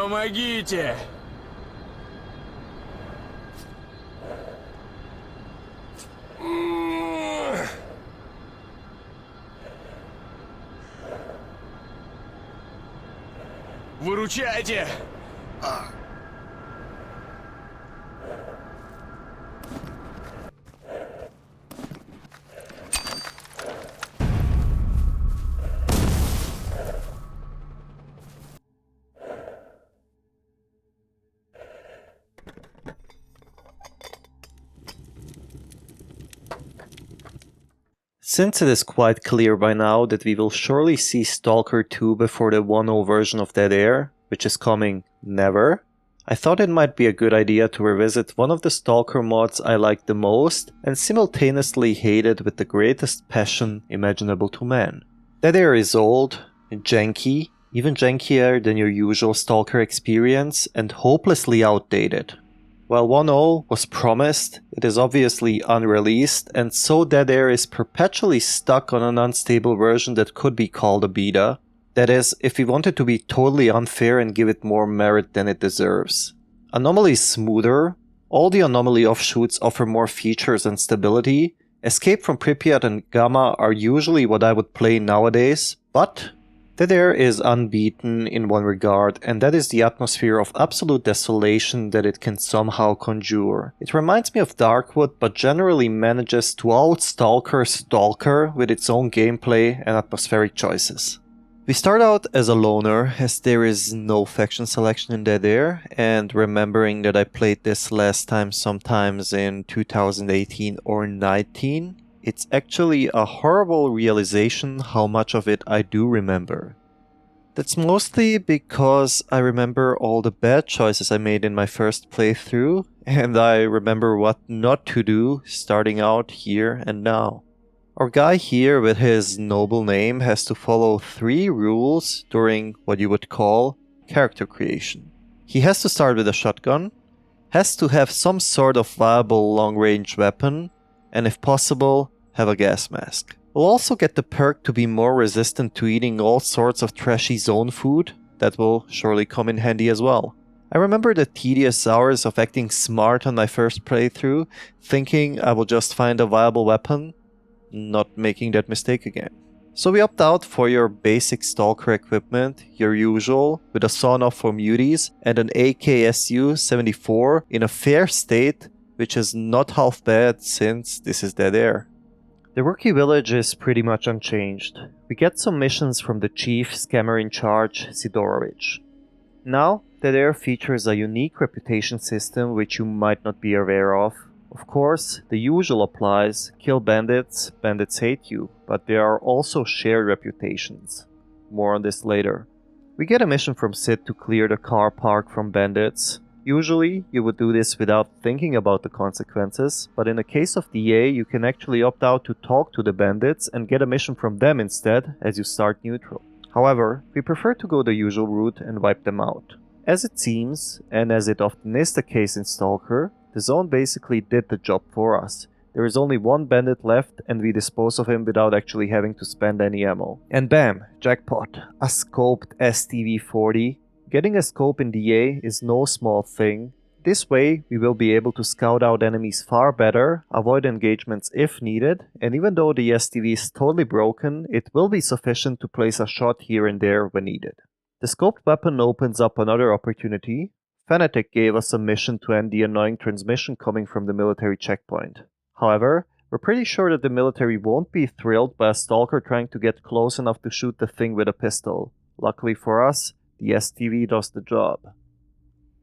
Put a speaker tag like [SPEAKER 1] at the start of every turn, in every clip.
[SPEAKER 1] Помогите! Выручайте!
[SPEAKER 2] Since it is quite clear by now that we will surely see Stalker 2 before the 1.0 version of Dead-Air, which is coming never, I thought it might be a good idea to revisit one of the Stalker mods I liked the most and simultaneously hated with the greatest passion imaginable to man. Dead-Air is old, janky, even jankier than your usual Stalker experience, and hopelessly outdated. While 1.0 was promised, it is obviously unreleased, and so Dead-Air is perpetually stuck on an unstable version that could be called a beta. That is, if we wanted to be totally unfair and give it more merit than it deserves. Anomaly is smoother, all the Anomaly offshoots offer more features and stability, Escape from Pripyat and Gamma are usually what I would play nowadays, but Dead-Air is unbeaten in one regard, and that is the atmosphere of absolute desolation that it can somehow conjure. It reminds me of Darkwood, but generally manages to out-Stalker Stalker with its own gameplay and atmospheric choices. We start out as a loner, as there is no faction selection in Dead-Air, and remembering that I played this last time sometimes in 2018 or 19, it's actually a horrible realization how much of it I do remember. That's mostly because I remember all the bad choices I made in my first playthrough, and I remember what not to do starting out here and now. Our guy here with his noble name has to follow 3 rules during what you would call character creation. He has to start with a shotgun, has to have some sort of viable long-range weapon, and if possible, have a gas mask. We'll also get the perk to be more resistant to eating all sorts of trashy zone food. That will surely come in handy as well. I remember the tedious hours of acting smart on my first playthrough, thinking I will just find a viable weapon, not making that mistake again. So we opt out for your basic Stalker equipment, your usual, with a sawn-off for muties and an AKSU-74 in a fair state, which is not half bad since this is Dead-Air. The rookie village is pretty much unchanged. We get some missions from the chief scammer in charge, Sidorovich. Now, Dead-Air features a unique reputation system which you might not be aware of. Of course, the usual applies, kill bandits, bandits hate you, but there are also shared reputations. More on this later. We get a mission from Sid to clear the car park from bandits. Usually, you would do this without thinking about the consequences, but in the case of DA, you can actually opt out to talk to the bandits and get a mission from them instead, as you start neutral. However, we prefer to go the usual route and wipe them out. As it seems, and as it often is the case in Stalker, the zone basically did the job for us. There is only one bandit left and we dispose of him without actually having to spend any ammo. And bam, jackpot, a scoped STV-40. Getting a scope in DA is no small thing. This way, we will be able to scout out enemies far better, avoid engagements if needed, and even though the STV is totally broken, it will be sufficient to place a shot here and there when needed. The scoped weapon opens up another opportunity. Fanatic gave us a mission to end the annoying transmission coming from the military checkpoint. However, we're pretty sure that the military won't be thrilled by a Stalker trying to get close enough to shoot the thing with a pistol. Luckily for us, the STV does the job.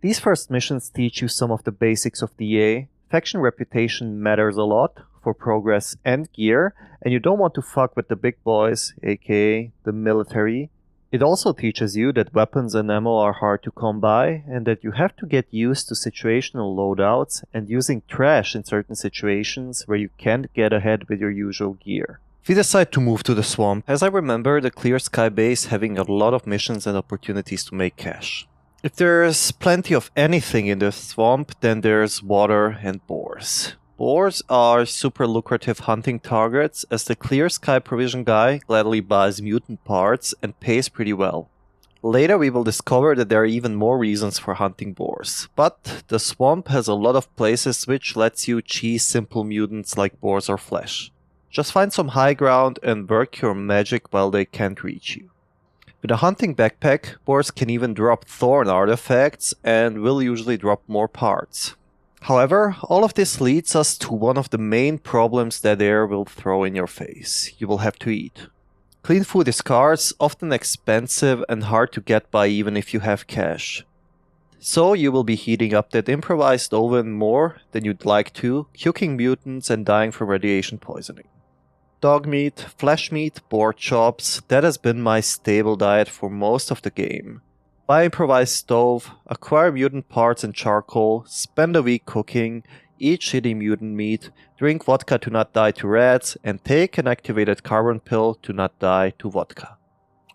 [SPEAKER 2] These first missions teach you some of the basics of DA. Faction reputation matters a lot for progress and gear, and you don't want to fuck with the big boys, aka the military. It also teaches you that weapons and ammo are hard to come by, and that you have to get used to situational loadouts and using trash in certain situations where you can't get ahead with your usual gear. We decide to move to the swamp, as I remember the Clear Sky base having a lot of missions and opportunities to make cash. If there's plenty of anything in the swamp, then there's water and boars. Boars are super lucrative hunting targets, as the Clear Sky provision guy gladly buys mutant parts and pays pretty well. Later we will discover that there are even more reasons for hunting boars, but the swamp has a lot of places which lets you cheese simple mutants like boars or flesh. Just find some high ground and work your magic while they can't reach you. With a hunting backpack, boars can even drop thorn artifacts and will usually drop more parts. However, all of this leads us to one of the main problems that Air will throw in your face. You will have to eat. Clean food is scarce, often expensive and hard to get by even if you have cash. So you will be heating up that improvised oven more than you'd like to, cooking mutants and dying from radiation poisoning. Dog meat, flesh meat, boar chops, that has been my stable diet for most of the game. Buy improvised stove, acquire mutant parts and charcoal, spend a week cooking, eat shitty mutant meat, drink vodka to not die to rats, and take an activated carbon pill to not die to vodka.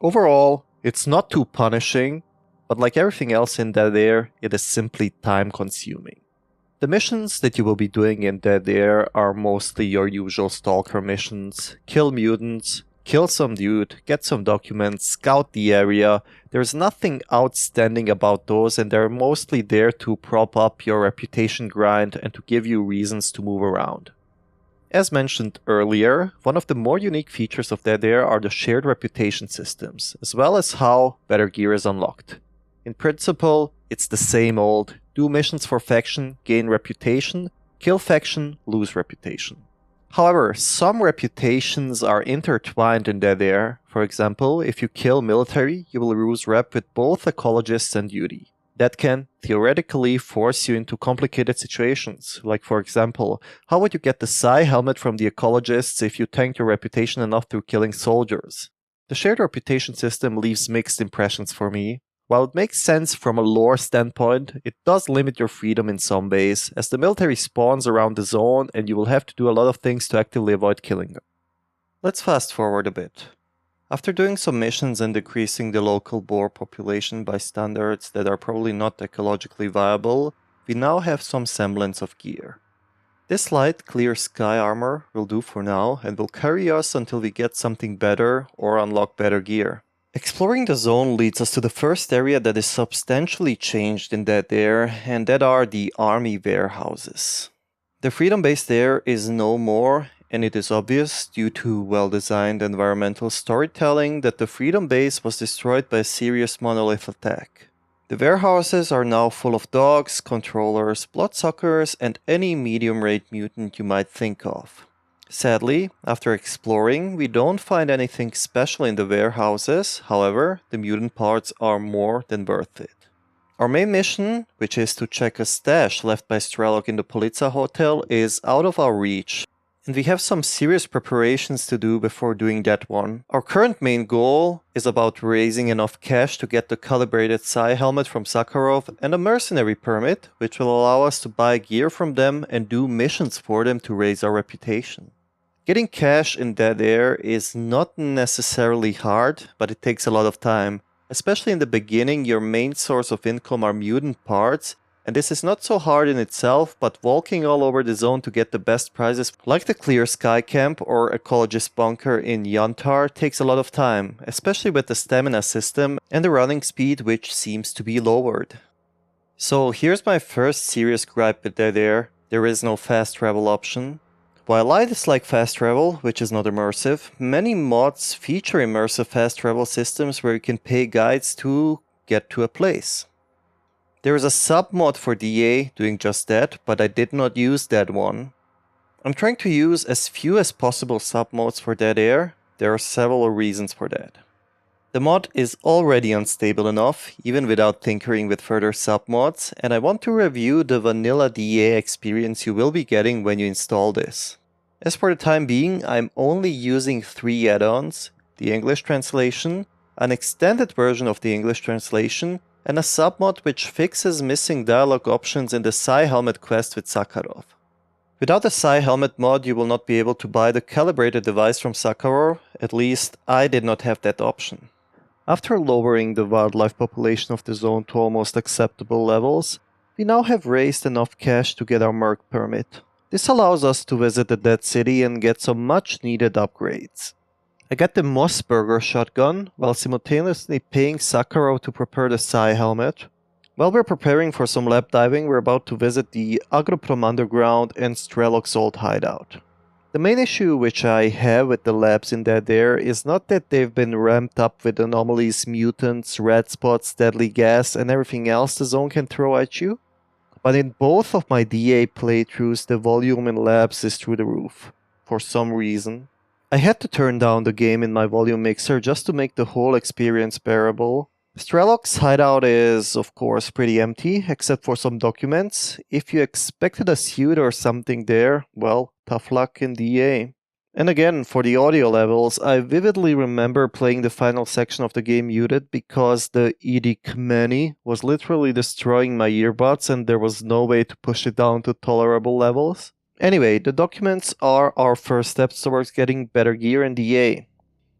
[SPEAKER 2] Overall, it's not too punishing, but like everything else in Dead Air, it is simply time consuming. The missions that you will be doing in Dead Air are mostly your usual Stalker missions. Kill mutants, kill some dude, get some documents, scout the area. There's nothing outstanding about those and they're mostly there to prop up your reputation grind and to give you reasons to move around. As mentioned earlier, one of the more unique features of Dead Air are the shared reputation systems, as well as how better gear is unlocked. In principle, it's the same old, do missions for faction, gain reputation, kill faction, lose reputation. However, some reputations are intertwined in Dead Air. For example, if you kill military, you will lose rep with both ecologists and duty. That can, theoretically, force you into complicated situations. Like for example, how would you get the S.T.A.L.K.E.R helmet from the ecologists if you tanked your reputation enough through killing soldiers? The shared reputation system leaves mixed impressions for me. While it makes sense from a lore standpoint, it does limit your freedom in some ways, as the military spawns around the zone and you will have to do a lot of things to actively avoid killing them. Let's fast forward a bit. After doing some missions and decreasing the local boar population by standards that are probably not ecologically viable, we now have some semblance of gear. This light, clear sky armor will do for now and will carry us until we get something better or unlock better gear. Exploring the zone leads us to the first area that is substantially changed in Dead Air, and that are the army warehouses. The freedom base there is no more, and it is obvious due to well-designed environmental storytelling that the freedom base was destroyed by a serious monolith attack. The warehouses are now full of dogs, controllers, bloodsuckers, and any medium-rate mutant you might think of. Sadly, after exploring, we don't find anything special in the warehouses, however, the mutant parts are more than worth it. Our main mission, which is to check a stash left by Stalker in the Polizza Hotel, is out of our reach, and we have some serious preparations to do before doing that one. Our current main goal is about raising enough cash to get the calibrated S.T.A.L.K.E.R helmet from Sakharov and a mercenary permit, which will allow us to buy gear from them and do missions for them to raise our reputation. Getting cash in Dead Air is not necessarily hard, but it takes a lot of time. Especially in the beginning, your main source of income are mutant parts, and this is not so hard in itself, but walking all over the zone to get the best prizes, like the Clear Sky Camp or Ecologist Bunker in Yantar, takes a lot of time, especially with the stamina system and the running speed, which seems to be lowered. So here's my first serious gripe with Dead Air: there is no fast travel option. While I dislike fast travel, which is not immersive, many mods feature immersive fast travel systems where you can pay guides to get to a place. There is a sub-mod for DA doing just that, but I did not use that one. I'm trying to use as few as possible sub-mods for Dead Air. There are several reasons for that. The mod is already unstable enough, even without tinkering with further sub-mods, and I want to review the vanilla DA experience you will be getting when you install this. As for the time being, I'm only using 3 add-ons: the English translation, an extended version of the English translation, and a sub-mod which fixes missing dialogue options in the S.T.A.L.K.E.R helmet quest with Sakharov. Without the S.T.A.L.K.E.R helmet mod, you will not be able to buy the calibrated device from Sakharov. At least, I did not have that option. After lowering the wildlife population of the zone to almost acceptable levels, we now have raised enough cash to get our merc permit. This allows us to visit the Dead City and get some much needed upgrades. I got the Mossberger shotgun while simultaneously paying Sakharov to prepare the Psi helmet. While we're preparing for some lab diving, we're about to visit the Agroprom underground and Strelok's old hideout. The main issue which I have with the labs in Dead Air is not that they've been ramped up with anomalies, mutants, red spots, deadly gas, and everything else the zone can throw at you, but in both of my DA playthroughs the volume in labs is through the roof, for some reason. I had to turn down the game in my volume mixer just to make the whole experience bearable. Strelok's hideout is, of course, pretty empty, except for some documents. If you expected a suit or something there, well, tough luck in DA. And again, for the audio levels, I vividly remember playing the final section of the game muted because the Idikmeni was literally destroying my earbuds and there was no way to push it down to tolerable levels. Anyway, the documents are our first steps towards getting better gear in DA.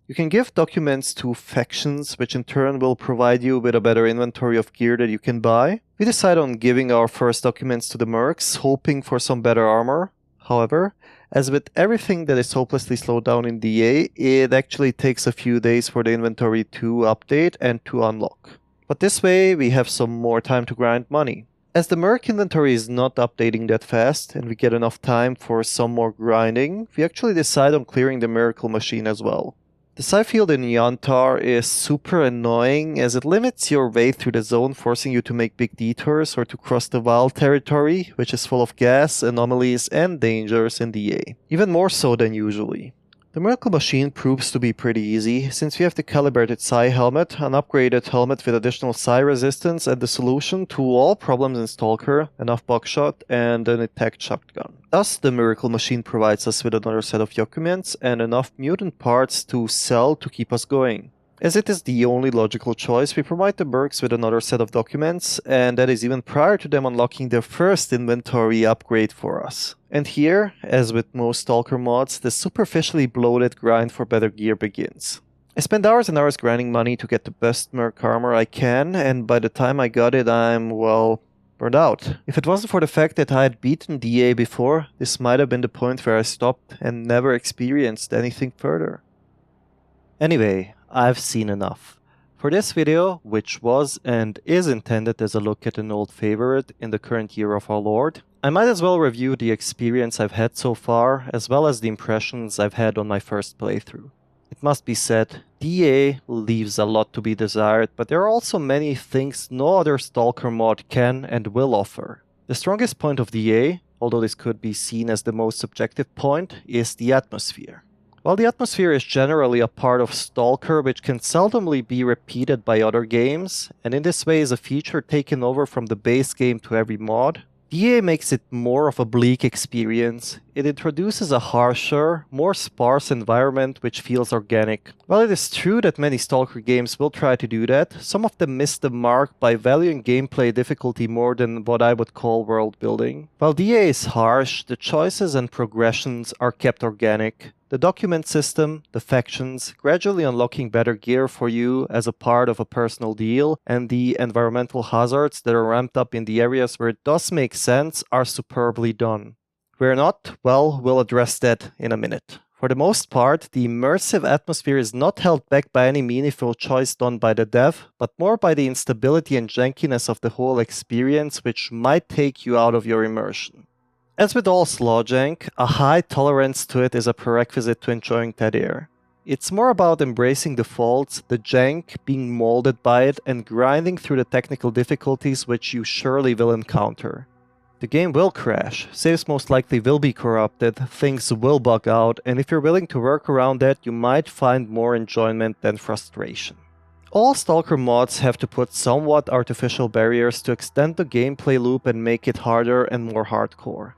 [SPEAKER 2] You can give documents to factions, which in turn will provide you with a better inventory of gear that you can buy. We decide on giving our first documents to the mercs, hoping for some better armor. However, as with everything that is hopelessly slowed down in DA, it actually takes a few days for the inventory to update and to unlock. But this way, we have some more time to grind money. As the merc inventory is not updating that fast, and we get enough time for some more grinding, we actually decide on clearing the miracle machine as well. The psi field in Yantar is super annoying as it limits your way through the zone, forcing you to make big detours or to cross the wild territory, which is full of gas, anomalies, and dangers in DA. Even more so than usually. The miracle machine proves to be pretty easy, since we have the calibrated psi helmet, an upgraded helmet with additional psi resistance, and the solution to all problems in Stalker, enough buckshot, and an attack shotgun. Thus, the miracle machine provides us with another set of documents and enough mutant parts to sell to keep us going. As it is the only logical choice, we provide the mercs with another set of documents, and that is even prior to them unlocking their first inventory upgrade for us. And here, as with most Stalker mods, the superficially bloated grind for better gear begins. I spend hours and hours grinding money to get the best merc armor I can, and by the time I got it, I'm, well, burned out. If it wasn't for the fact that I had beaten DA before, this might have been the point where I stopped and never experienced anything further. Anyway, I've seen enough. For this video, which was and is intended as a look at an old favorite in the current year of our Lord, I might as well review the experience I've had so far, as well as the impressions I've had on my first playthrough. It must be said, DA leaves a lot to be desired, but there are also many things no other Stalker mod can and will offer. The strongest point of DA, although this could be seen as the most subjective point, is the atmosphere. While the atmosphere is generally a part of Stalker which can seldomly be repeated by other games, and in this way is a feature taken over from the base game to every mod, DA makes it more of a bleak experience. It introduces a harsher, more sparse environment which feels organic. While it is true that many Stalker games will try to do that, some of them miss the mark by valuing gameplay difficulty more than what I would call world building. While DA is harsh, the choices and progressions are kept organic. The document system, the factions, gradually unlocking better gear for you as a part of a personal deal, and the environmental hazards that are ramped up in the areas where it does make sense are superbly done. Where not, well, we'll address that in a minute. For the most part, the immersive atmosphere is not held back by any meaningful choice done by the dev, but more by the instability and jankiness of the whole experience, which might take you out of your immersion. As with all Slavjank, a high tolerance to it is a prerequisite to enjoying Dead Air. It's more about embracing the faults, the jank, being molded by it, and grinding through the technical difficulties which you surely will encounter. The game will crash, saves most likely will be corrupted, things will bug out, and if you're willing to work around that, you might find more enjoyment than frustration. All Stalker mods have to put somewhat artificial barriers to extend the gameplay loop and make it harder and more hardcore.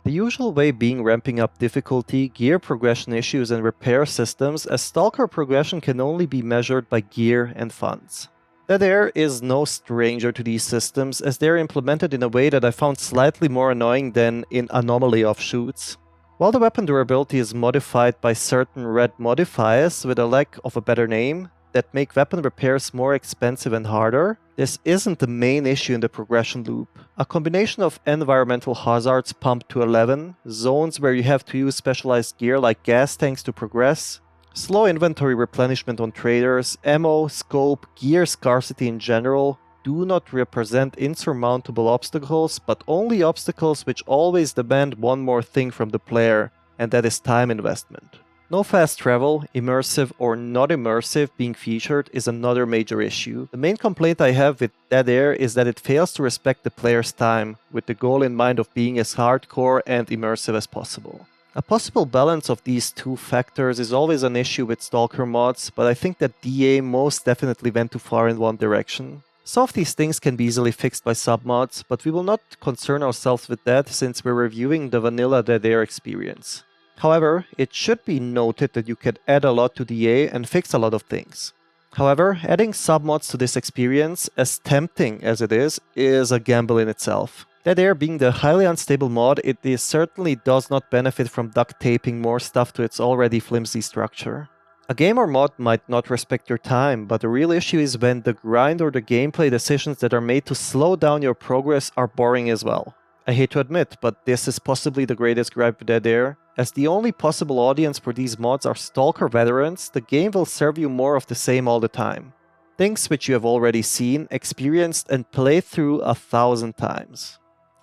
[SPEAKER 2] The usual way being ramping up difficulty, gear progression issues, and repair systems, as Stalker progression can only be measured by gear and funds. Dead Air is no stranger to these systems, as they are implemented in a way that I found slightly more annoying than in Anomaly offshoots. While the weapon durability is modified by certain red modifiers, with a lack of a better name, that make weapon repairs more expensive and harder, this isn't the main issue in the progression loop. A combination of environmental hazards pumped to 11, zones where you have to use specialized gear like gas tanks to progress, Slow inventory replenishment on traders, ammo, scope, gear scarcity in general do not represent insurmountable obstacles, but only obstacles which always demand one more thing from the player, and that is time investment. No fast travel, immersive or not immersive, being featured is another major issue. The main complaint I have with Dead Air is that it fails to respect the player's time, with the goal in mind of being as hardcore and immersive as possible. A possible balance of these two factors is always an issue with Stalker mods, but I think that DA most definitely went too far in one direction. Some of these things can be easily fixed by submods, but we will not concern ourselves with that since we're reviewing the vanilla Dead Air experience. However, it should be noted that you can add a lot to DA and fix a lot of things. However, adding submods to this experience, as tempting as it is a gamble in itself. Dead Air being the highly unstable mod, it certainly does not benefit from duct taping more stuff to its already flimsy structure. A game or mod might not respect your time, but the real issue is when the grind or the gameplay decisions that are made to slow down your progress are boring as well. I hate to admit, but this is possibly the greatest gripe with Dead Air. As the only possible audience for these mods are Stalker veterans, the game will serve you more of the same all the time. Things which you have already seen, experienced, and played through 1,000 times.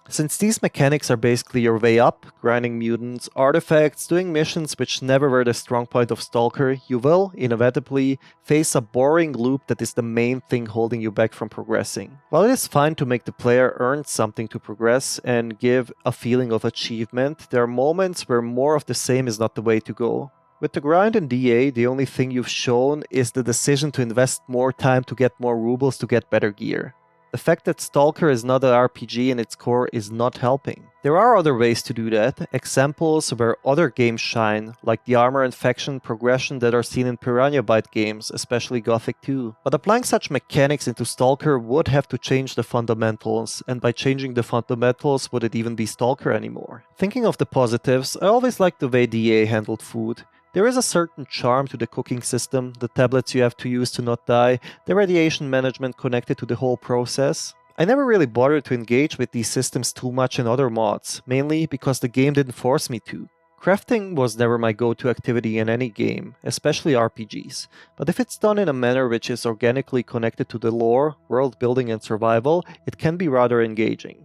[SPEAKER 2] Since these mechanics are basically your way up, grinding mutants, artifacts, doing missions which never were the strong point of Stalker, you will, inevitably, face a boring loop that is the main thing holding you back from progressing. While it is fine to make the player earn something to progress and give a feeling of achievement, there are moments where more of the same is not the way to go. With the grind in DA, the only thing you've shown is the decision to invest more time to get more rubles to get better gear. The fact that Stalker is not an RPG in its core is not helping. There are other ways to do that, examples where other games shine, like the armor and faction progression that are seen in Piranha Byte games, especially Gothic 2. But applying such mechanics into Stalker would have to change the fundamentals, and by changing the fundamentals, would it even be Stalker anymore? Thinking of the positives, I always liked the way DA handled food. There is a certain charm to the cooking system, the tablets you have to use to not die, the radiation management connected to the whole process. I never really bothered to engage with these systems too much in other mods, mainly because the game didn't force me to. Crafting was never my go-to activity in any game, especially RPGs, but if it's done in a manner which is organically connected to the lore, world building and survival, it can be rather engaging.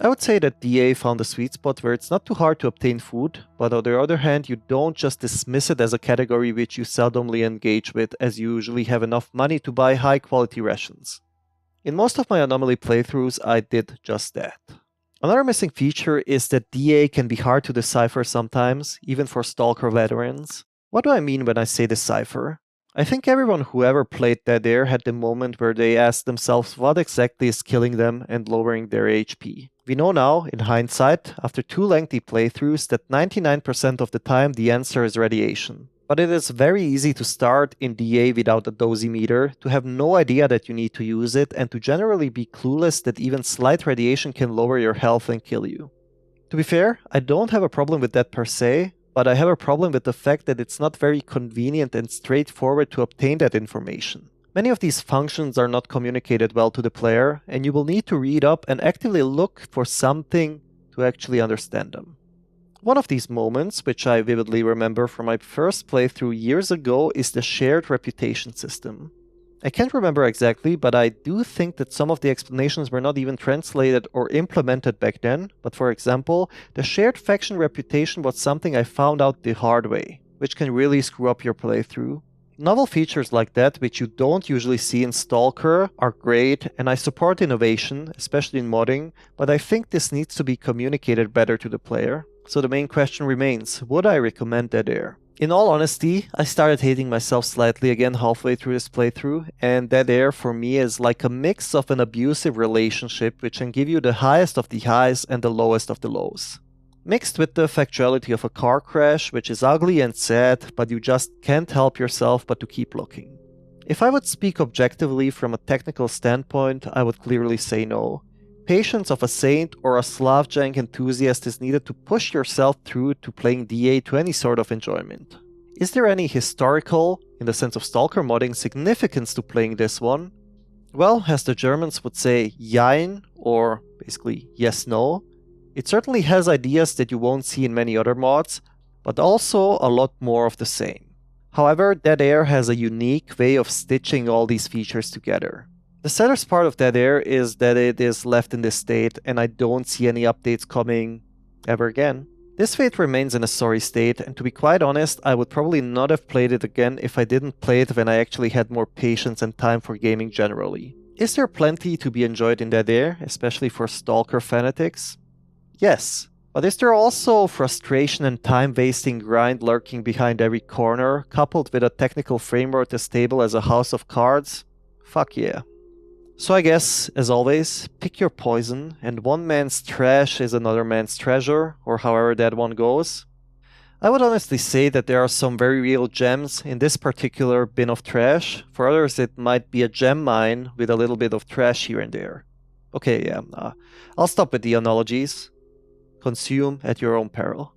[SPEAKER 2] I would say that DA found a sweet spot where it's not too hard to obtain food, but on the other hand you don't just dismiss it as a category which you seldomly engage with, as you usually have enough money to buy high quality rations. In most of my Anomaly playthroughs I did just that. Another missing feature is that DA can be hard to decipher sometimes, even for Stalker veterans. What do I mean when I say decipher? I think everyone who ever played Dead Air had the moment where they asked themselves what exactly is killing them and lowering their HP. We know now, in hindsight, after 2 lengthy playthroughs, that 99% of the time the answer is radiation. But it is very easy to start in DA without a dosimeter, to have no idea that you need to use it, and to generally be clueless that even slight radiation can lower your health and kill you. To be fair, I don't have a problem with that per se, but I have a problem with the fact that it's not very convenient and straightforward to obtain that information. Many of these functions are not communicated well to the player, and you will need to read up and actively look for something to actually understand them. One of these moments, which I vividly remember from my first playthrough years ago, is the shared reputation system. I can't remember exactly, but I do think that some of the explanations were not even translated or implemented back then, but for example, the shared faction reputation was something I found out the hard way, which can really screw up your playthrough. Novel features like that, which you don't usually see in Stalker, are great, and I support innovation, especially in modding, but I think this needs to be communicated better to the player. So the main question remains, would I recommend Dead Air? In all honesty, I started hating myself slightly again halfway through this playthrough, and Dead Air for me is like a mix of an abusive relationship which can give you the highest of the highs and the lowest of the lows. Mixed with the factuality of a car crash, which is ugly and sad, but you just can't help yourself but to keep looking. If I would speak objectively from a technical standpoint, I would clearly say no. Patience of a saint or a Slavjank enthusiast is needed to push yourself through to playing DA to any sort of enjoyment. Is there any historical, in the sense of Stalker modding, significance to playing this one? Well, as the Germans would say, Jein, or basically yes-no. It certainly has ideas that you won't see in many other mods, but also a lot more of the same. However, Dead Air has a unique way of stitching all these features together. The saddest part of Dead Air is that it is left in this state and I don't see any updates coming ever again. This fate remains in a sorry state, and to be quite honest, I would probably not have played it again if I didn't play it when I actually had more patience and time for gaming generally. Is there plenty to be enjoyed in Dead Air, especially for Stalker fanatics? Yes. But is there also frustration and time-wasting grind lurking behind every corner, coupled with a technical framework as stable as a house of cards? Fuck yeah. So I guess, as always, pick your poison, and one man's trash is another man's treasure, or however that one goes. I would honestly say that there are some very real gems in this particular bin of trash. For others it might be a gem mine with a little bit of trash here and there. Okay, yeah, I'll stop with the analogies. Consume at your own peril.